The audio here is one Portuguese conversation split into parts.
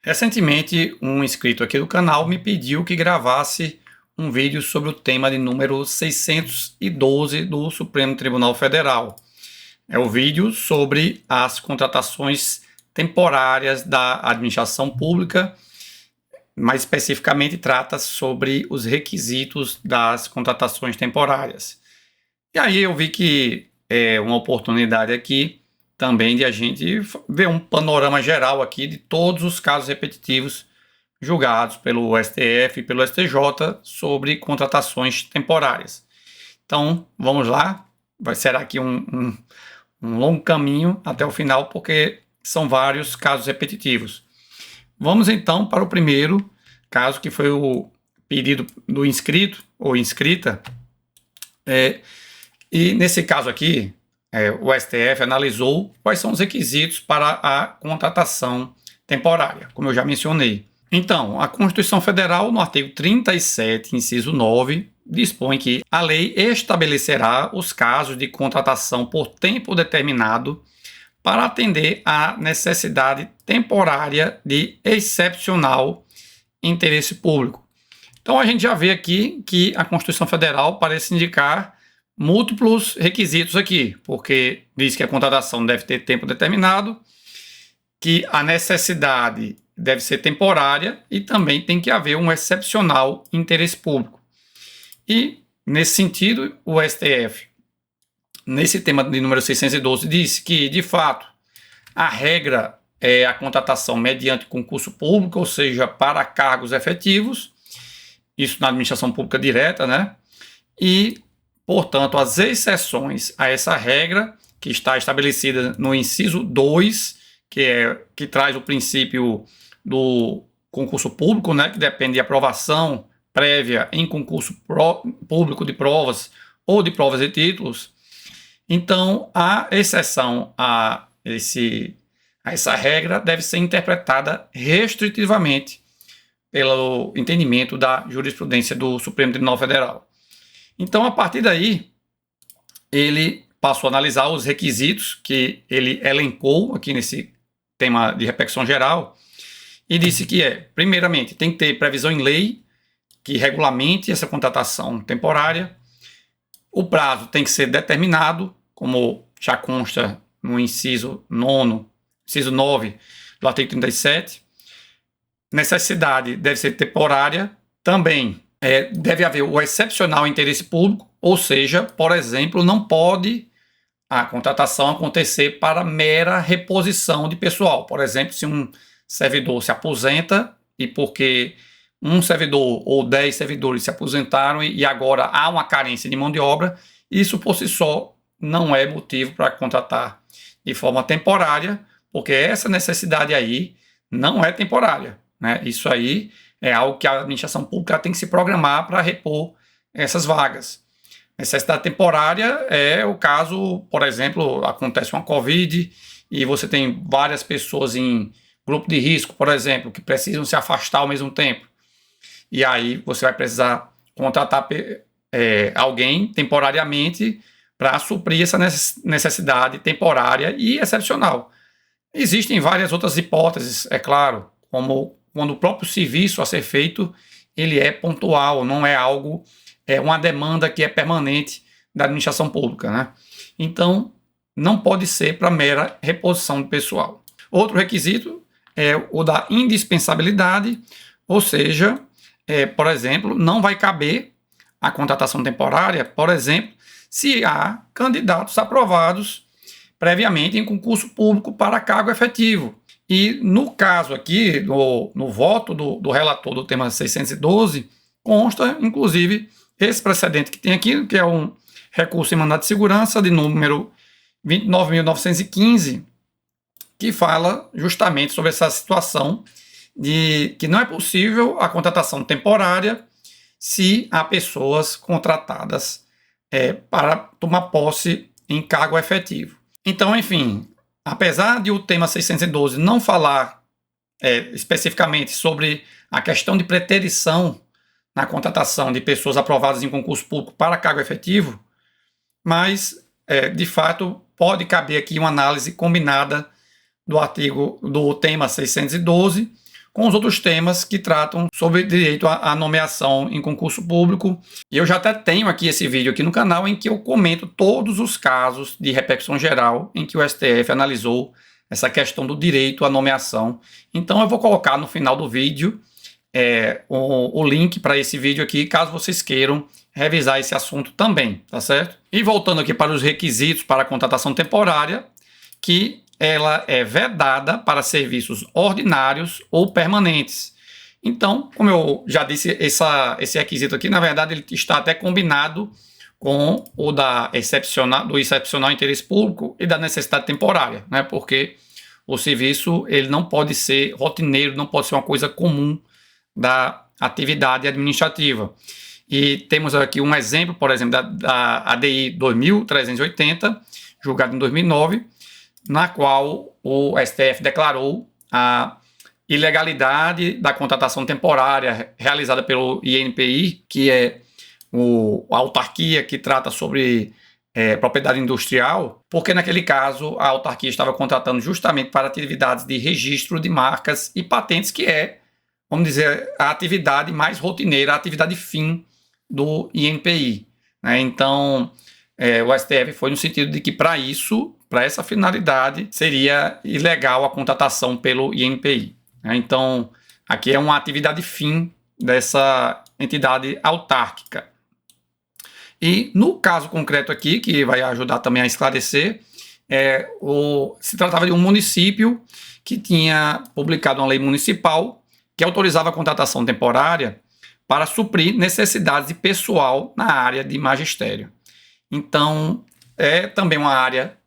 Recentemente, um inscrito aqui do canal me pediu que gravasse um vídeo sobre o tema de número 612 do Supremo Tribunal Federal. É o vídeo sobre as contratações temporárias da administração pública, mais especificamente trata sobre os requisitos das contratações temporárias. E aí eu vi que é uma oportunidade aqui também de a gente ver um panorama geral aqui de todos os casos repetitivos julgados pelo STF e pelo STJ sobre contratações temporárias. Então, vamos lá, ser aqui um longo caminho até o final, porque são vários casos repetitivos. Vamos então para o primeiro caso, que foi o pedido do inscrito ou inscrita. E nesse caso aqui, o STF analisou quais são os requisitos para a contratação temporária, como eu já mencionei. Então, a Constituição Federal, no artigo 37, inciso 9, dispõe que a lei estabelecerá os casos de contratação por tempo determinado para atender à necessidade temporária de excepcional interesse público. Então, a gente já vê aqui que a Constituição Federal parece indicar múltiplos requisitos aqui, porque diz que a contratação deve ter tempo determinado, que a necessidade deve ser temporária e também tem que haver um excepcional interesse público. E, nesse sentido, o STF, nesse tema de número 612, disse que, de fato, a regra é a contratação mediante concurso público, ou seja, para cargos efetivos, isso na administração pública direta, né? E, portanto, as exceções a essa regra, que está estabelecida no inciso 2, que traz o princípio do concurso público, né, que depende de aprovação prévia em concurso público de provas ou de provas de títulos. Então, a exceção a essa regra deve ser interpretada restritivamente pelo entendimento da jurisprudência do Supremo Tribunal Federal. Então, a partir daí, ele passou a analisar os requisitos que ele elencou aqui nesse tema de repercussão geral e disse que primeiramente, tem que ter previsão em lei que regulamente essa contratação temporária. O prazo tem que ser determinado, como já consta no inciso 9 do artigo 37. Necessidade deve ser temporária também. Deve haver o excepcional interesse público, ou seja, por exemplo, não pode a contratação acontecer para mera reposição de pessoal. Por exemplo, se um servidor se aposenta e porque um servidor ou 10 servidores se aposentaram e agora há uma carência de mão de obra, isso por si só não é motivo para contratar de forma temporária, porque essa necessidade aí não é temporária, né? Isso aí é algo que a administração pública tem que se programar para repor essas vagas. Necessidade temporária é o caso, por exemplo, acontece uma Covid e você tem várias pessoas em grupo de risco, por exemplo, que precisam se afastar ao mesmo tempo. E aí você vai precisar contratar alguém temporariamente para suprir essa necessidade temporária e excepcional. Existem várias outras hipóteses, é claro, como quando o próprio serviço a ser feito, ele é pontual, não é algo, uma demanda que é permanente da administração pública, né? Então, não pode ser para mera reposição do pessoal. Outro requisito é o da indispensabilidade, ou seja, por exemplo, não vai caber a contratação temporária, por exemplo, se há candidatos aprovados previamente em concurso público para cargo efetivo. E no caso aqui, no voto do relator do tema 612, consta, inclusive, esse precedente que tem aqui, que é um recurso em mandado de segurança de número 29.915, que fala justamente sobre essa situação de que não é possível a contratação temporária se há pessoas contratadas para tomar posse em cargo efetivo. Então, enfim, apesar de o tema 612 não falar especificamente sobre a questão de preterição na contratação de pessoas aprovadas em concurso público para cargo efetivo, mas, de fato, pode caber aqui uma análise combinada do tema 612, com os outros temas que tratam sobre direito à nomeação em concurso público. E eu já até tenho aqui esse vídeo aqui no canal em que eu comento todos os casos de repercussão geral em que o STF analisou essa questão do direito à nomeação. Então eu vou colocar no final do vídeo o link para esse vídeo aqui, caso vocês queiram revisar esse assunto também, tá certo? E voltando aqui para os requisitos para a contratação temporária, que ela é vedada para serviços ordinários ou permanentes. Então, como eu já disse, esse requisito aqui, na verdade, ele está até combinado com o do excepcional interesse público e da necessidade temporária, né? Porque o serviço ele não pode ser rotineiro, não pode ser uma coisa comum da atividade administrativa. E temos aqui um exemplo, por exemplo, da ADI 2380, julgado em 2009, na qual o STF declarou a ilegalidade da contratação temporária realizada pelo INPI, que é a autarquia que trata sobre propriedade industrial, porque naquele caso a autarquia estava contratando justamente para atividades de registro de marcas e patentes, que é, vamos dizer, a atividade mais rotineira, a atividade fim do INPI, né? Então, o STF foi no sentido de que para essa finalidade, seria ilegal a contratação pelo INPI, né? Então, aqui é uma atividade fim dessa entidade autárquica. E no caso concreto aqui, que vai ajudar também a esclarecer, se tratava de um município que tinha publicado uma lei municipal que autorizava a contratação temporária para suprir necessidades de pessoal na área de magistério. Então, é também uma área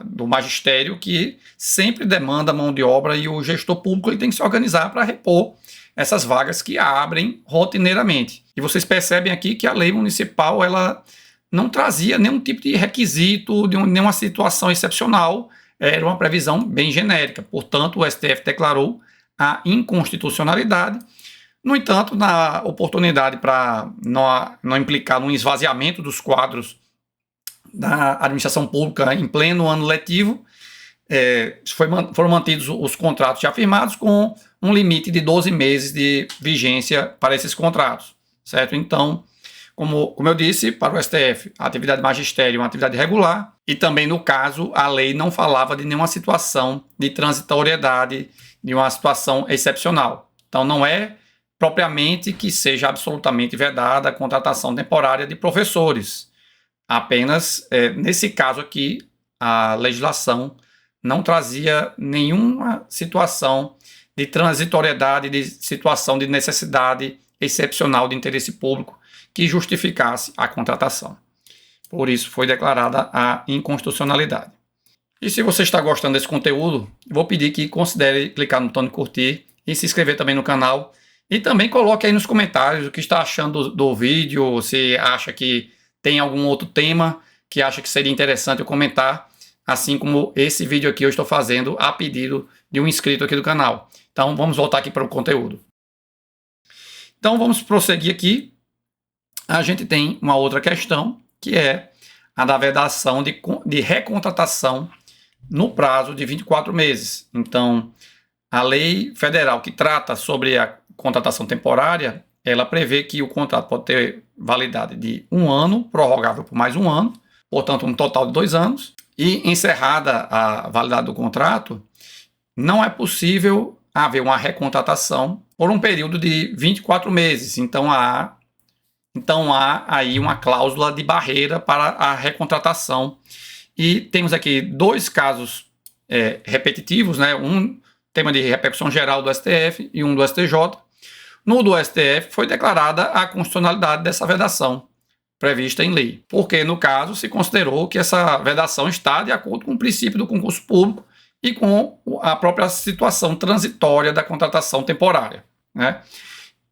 do magistério que sempre demanda mão de obra, e o gestor público ele tem que se organizar para repor essas vagas que abrem rotineiramente. E vocês percebem aqui que a lei municipal ela não trazia nenhum tipo de requisito, nenhuma situação excepcional, era uma previsão bem genérica. Portanto, o STF declarou a inconstitucionalidade. No entanto, na oportunidade para não implicar num esvaziamento dos quadros da administração pública em pleno ano letivo, foram mantidos os contratos já firmados com um limite de 12 meses de vigência para esses contratos, certo? Então, como eu disse, para o STF, a atividade magistério é uma atividade regular, e também, no caso, a lei não falava de nenhuma situação de transitoriedade, de uma situação excepcional. Então, não é propriamente que seja absolutamente vedada a contratação temporária de professores. Apenas, nesse caso aqui, a legislação não trazia nenhuma situação de transitoriedade, de situação de necessidade excepcional de interesse público que justificasse a contratação. Por isso foi declarada a inconstitucionalidade. E se você está gostando desse conteúdo, vou pedir que considere clicar no botão de curtir e se inscrever também no canal. E também coloque aí nos comentários o que está achando do vídeo, se acha que tem algum outro tema que acha que seria interessante eu comentar, assim como esse vídeo aqui eu estou fazendo a pedido de um inscrito aqui do canal. Então vamos voltar aqui para o conteúdo. Então vamos prosseguir aqui. A gente tem uma outra questão, que é a da vedação de recontratação no prazo de 24 meses. Então, a lei federal que trata sobre a contratação temporária, ela prevê que o contrato pode ter validade de 1 ano, prorrogável por mais 1 ano, portanto um total de 2 anos, e encerrada a validade do contrato, não é possível haver uma recontratação por um período de 24 meses. Então há aí uma cláusula de barreira para a recontratação. E temos aqui 2 casos repetitivos, né? Um tema de repercussão geral do STF e um do STJ. No do STF foi declarada a constitucionalidade dessa vedação prevista em lei, porque no caso se considerou que essa vedação está de acordo com o princípio do concurso público e com a própria situação transitória da contratação temporária, né?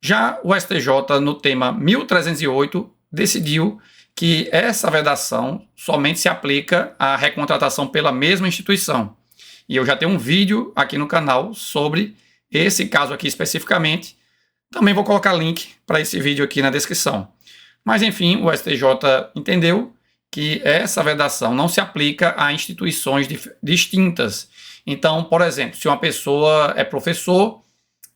Já o STJ, no tema 1308, decidiu que essa vedação somente se aplica à recontratação pela mesma instituição. E eu já tenho um vídeo aqui no canal sobre esse caso aqui especificamente. Também vou colocar link para esse vídeo aqui na descrição. Mas, enfim, o STJ entendeu que essa vedação não se aplica a instituições distintas. Então, por exemplo, se uma pessoa é professor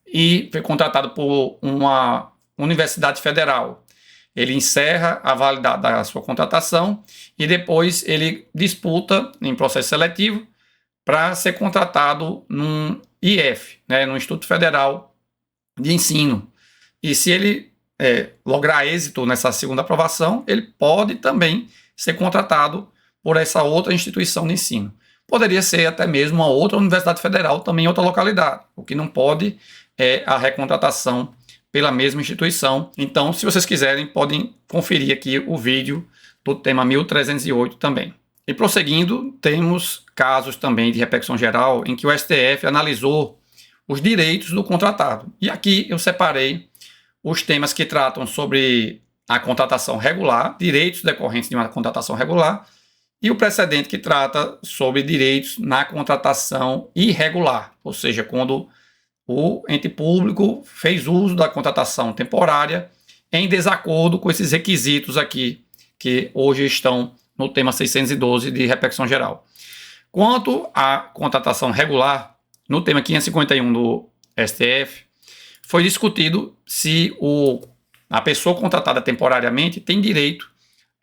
e foi contratado por uma universidade federal. Ele encerra a validade da sua contratação e depois ele disputa em processo seletivo para ser contratado num IF, né, no Instituto Federal de Ensino. E se ele lograr êxito nessa segunda aprovação, ele pode também ser contratado por essa outra instituição de ensino. Poderia ser até mesmo uma outra universidade federal, também em outra localidade. O que não pode é a recontratação pela mesma instituição. Então, se vocês quiserem, podem conferir aqui o vídeo do tema 1308 também. E prosseguindo, temos casos também de repercussão geral em que o STF analisou os direitos do contratado. E aqui eu separei os temas que tratam sobre a contratação regular, direitos decorrentes de uma contratação regular, e o precedente que trata sobre direitos na contratação irregular, ou seja, quando o ente público fez uso da contratação temporária em desacordo com esses requisitos aqui, que hoje estão no tema 612 de repercussão geral. Quanto à contratação regular, no tema 551 do STF, foi discutido se a pessoa contratada temporariamente tem direito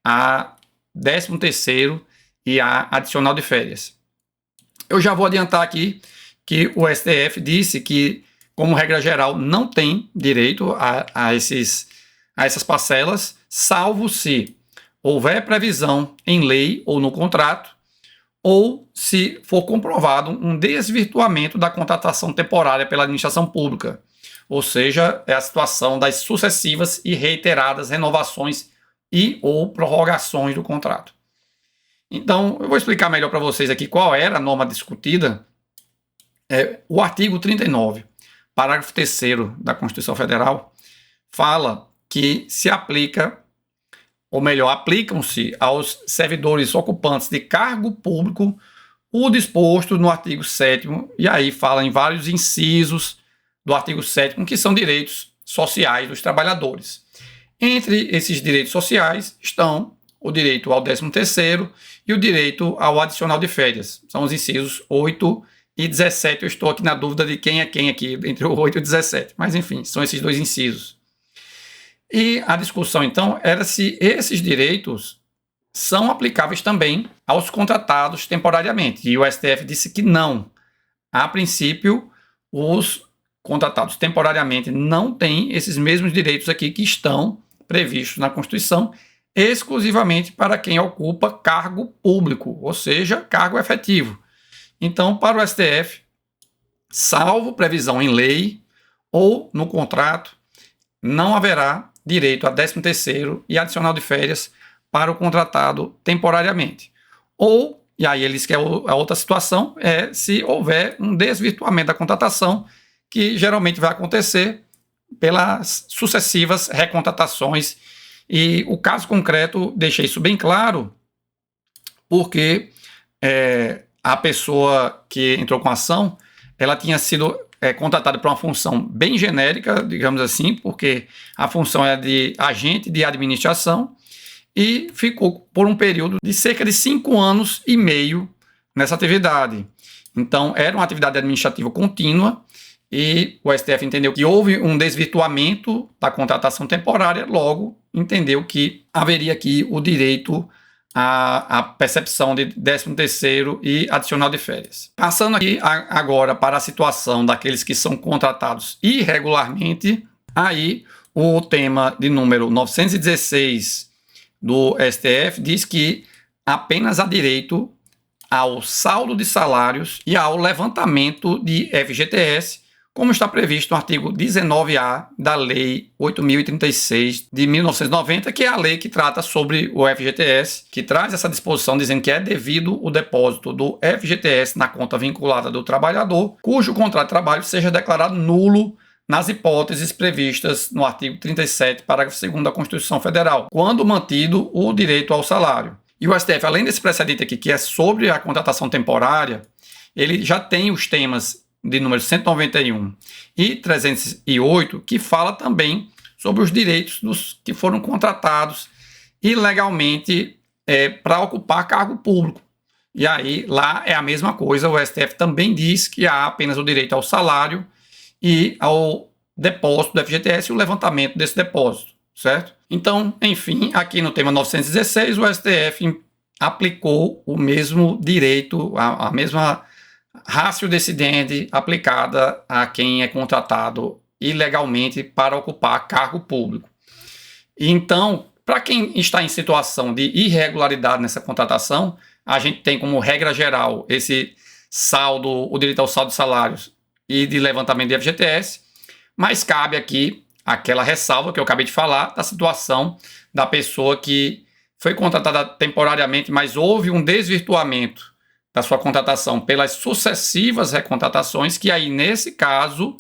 a 13º e a adicional de férias. Eu já vou adiantar aqui que o STF disse que, como regra geral, não tem direito a essas parcelas, salvo se houver previsão em lei ou no contrato, ou se for comprovado um desvirtuamento da contratação temporária pela administração pública. Ou seja, é a situação das sucessivas e reiteradas renovações e ou prorrogações do contrato. Então, eu vou explicar melhor para vocês aqui qual era a norma discutida. O artigo 39, parágrafo 3º da Constituição Federal, fala que se aplica, ou melhor, aplicam-se aos servidores ocupantes de cargo público o disposto no artigo 7º, e aí fala em vários incisos do artigo 7º, que são direitos sociais dos trabalhadores. Entre esses direitos sociais estão o direito ao 13º e o direito ao adicional de férias. São os incisos 8 e 17. Eu estou aqui na dúvida de quem é quem aqui, entre o 8 e o 17. Mas, enfim, são esses dois incisos. E a discussão, então, era se esses direitos são aplicáveis também aos contratados temporariamente. E o STF disse que não. A princípio, os contratados temporariamente não têm esses mesmos direitos aqui que estão previstos na Constituição, exclusivamente para quem ocupa cargo público, ou seja, cargo efetivo. Então, para o STF, salvo previsão em lei ou no contrato, não haverá direito a 13º e adicional de férias para o contratado temporariamente. Ou, e aí eles querem a outra situação, é se houver um desvirtuamento da contratação, que geralmente vai acontecer pelas sucessivas recontratações. E o caso concreto deixa isso bem claro, porque a pessoa que entrou com a ação, ela tinha sido contratada para uma função bem genérica, digamos assim, porque a função é de agente de administração, e ficou por um período de cerca de 5 anos e meio nessa atividade. Então, era uma atividade administrativa contínua, e o STF entendeu que houve um desvirtuamento da contratação temporária, logo entendeu que haveria aqui o direito à percepção de 13º e adicional de férias. Passando aqui agora para a situação daqueles que são contratados irregularmente, aí o tema de número 916 do STF diz que apenas há direito ao saldo de salários e ao levantamento de FGTS, como está previsto no artigo 19A da Lei 8.036 de 1990, que é a lei que trata sobre o FGTS, que traz essa disposição dizendo que é devido o depósito do FGTS na conta vinculada do trabalhador, cujo contrato de trabalho seja declarado nulo nas hipóteses previstas no artigo 37, parágrafo 2º da Constituição Federal, quando mantido o direito ao salário. E o STF, além desse precedente aqui, que é sobre a contratação temporária, ele já tem os temas de número 191 e 308, que fala também sobre os direitos dos que foram contratados ilegalmente para ocupar cargo público. E aí, lá é a mesma coisa, o STF também diz que há apenas o direito ao salário e ao depósito do FGTS e o levantamento desse depósito, certo? Então, enfim, aqui no tema 916, o STF aplicou o mesmo direito, a mesma ratio decidendi aplicada a quem é contratado ilegalmente para ocupar cargo público. E então, para quem está em situação de irregularidade nessa contratação, a gente tem como regra geral esse saldo, o direito ao saldo de salários e de levantamento de FGTS, mas cabe aqui aquela ressalva que eu acabei de falar da situação da pessoa que foi contratada temporariamente, mas houve um desvirtuamento da sua contratação pelas sucessivas recontratações, que aí, nesse caso,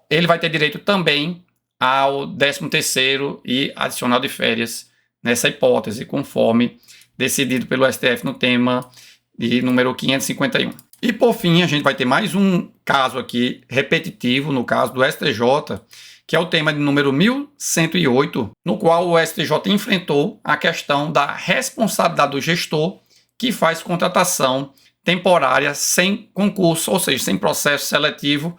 ele vai ter direito também ao 13º e adicional de férias nessa hipótese, conforme decidido pelo STF no tema de número 551. E por fim, a gente vai ter mais um caso aqui repetitivo, no caso do STJ, que é o tema de número 1108, no qual o STJ enfrentou a questão da responsabilidade do gestor que faz contratação temporária sem concurso, ou seja, sem processo seletivo,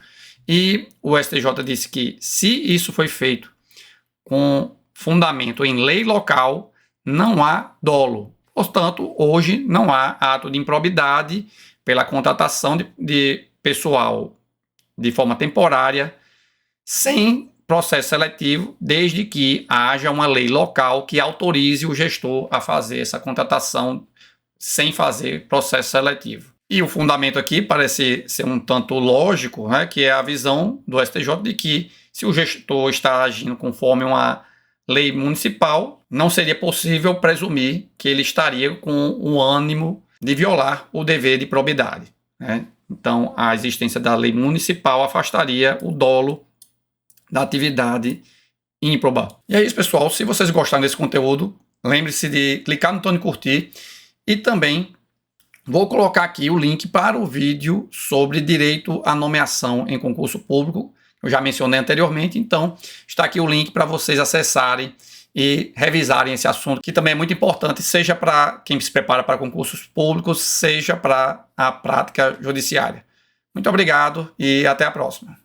e o STJ disse que se isso foi feito com fundamento em lei local, não há dolo. Portanto, hoje não há ato de improbidade pela contratação de pessoal de forma temporária, sem processo seletivo, desde que haja uma lei local que autorize o gestor a fazer essa contratação sem fazer processo seletivo. E o fundamento aqui parece ser um tanto lógico, né, que é a visão do STJ de que se o gestor está agindo conforme uma lei municipal, não seria possível presumir que ele estaria com o ânimo de violar o dever de probidade, né? Então, a existência da lei municipal afastaria o dolo da atividade ímproba. E é isso, pessoal. Se vocês gostaram desse conteúdo, lembre-se de clicar no botão de curtir e também vou colocar aqui o link para o vídeo sobre direito à nomeação em concurso público. Eu já mencionei anteriormente, então está aqui o link para vocês acessarem e revisarem esse assunto, que também é muito importante, seja para quem se prepara para concursos públicos, seja para a prática judiciária. Muito obrigado e até a próxima.